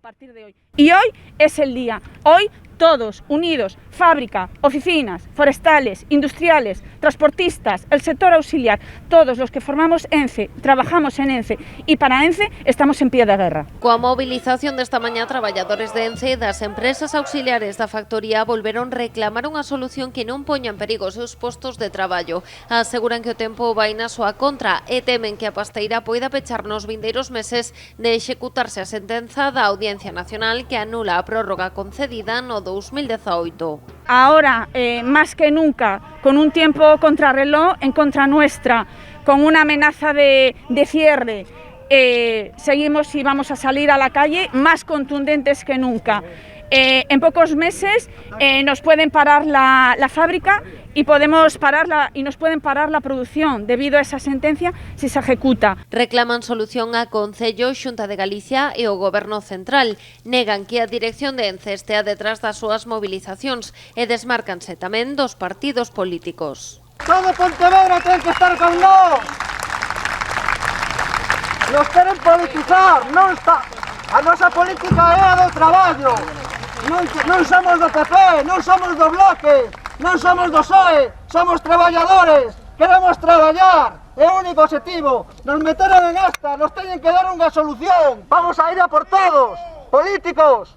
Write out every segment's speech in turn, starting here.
a partir de hoy. Y hoy es el día. Hoy todos unidos, fábrica, oficinas, forestales, industriales, transportistas, el sector auxiliar, todos los que formamos ENCE, trabajamos en ENCE y para ENCE estamos en pie de guerra. Coa movilización desta mañá, traballadores de ENCE e das empresas auxiliares da factoría volveron reclamar unha solución que non poña en perigo os seus postos de traballo. Aseguran que o tempo vai na súa contra e temen que a pasteira poida pechar nos vindeiros meses de executarse a sentenza da Audiencia Nacional que anula a prórroga concedida no 2018. Ahora, más que nunca, con un tiempo contrarreloj en contra nuestra, con una amenaza de cierre, seguimos y vamos a salir a la calle más contundentes que nunca. En pocos meses nos pueden parar la fábrica y nos pueden parar la producción debido a esa sentencia si se ejecuta. Reclaman solución a Concello, Xunta de Galicia e o Goberno Central. Negan que a dirección de ENCE estea detrás das súas movilizacións e desmárcanse tamén dos partidos políticos. Todo Pontevedra ten que estar con nós. Nos queren politizar, non está. A nosa política é a do traballo. Non somos do PP, non somos do Bloque, non somos do PSOE, somos traballadores, queremos traballar, é o único objetivo. Nos meteron en esta, nos teñen que dar unha solución. Vamos a ir a por todos, políticos,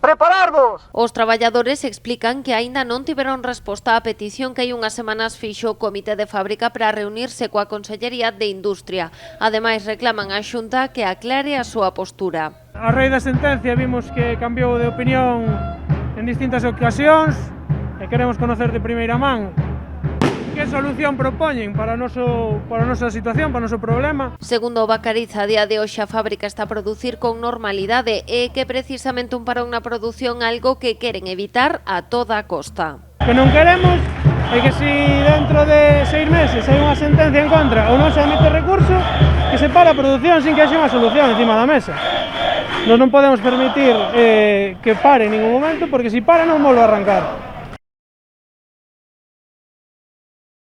prepararvos. Os traballadores explican que aínda non tiveron resposta á petición que hai unhas semanas fixo o Comité de Fábrica para reunirse coa Consellería de Industria. Ademais, reclaman á Xunta que aclare a súa postura. A raíz da sentencia vimos que cambiou de opinión en distintas ocasións e queremos conocer de primeira man que solución propoñen para a nosa situación, para o noso problema. Segundo Bacariz, a día de hoxe a fábrica está a producir con normalidade e que precisamente un parón na produción algo que queren evitar a toda costa. Que non queremos é que se dentro de 6 meses hai unha sentencia en contra ou non se admite recurso, que se para a produción sin que haxe unha solución encima da mesa. Nós non podemos permitir que pare en ningún momento, porque se para non volve a arrancar.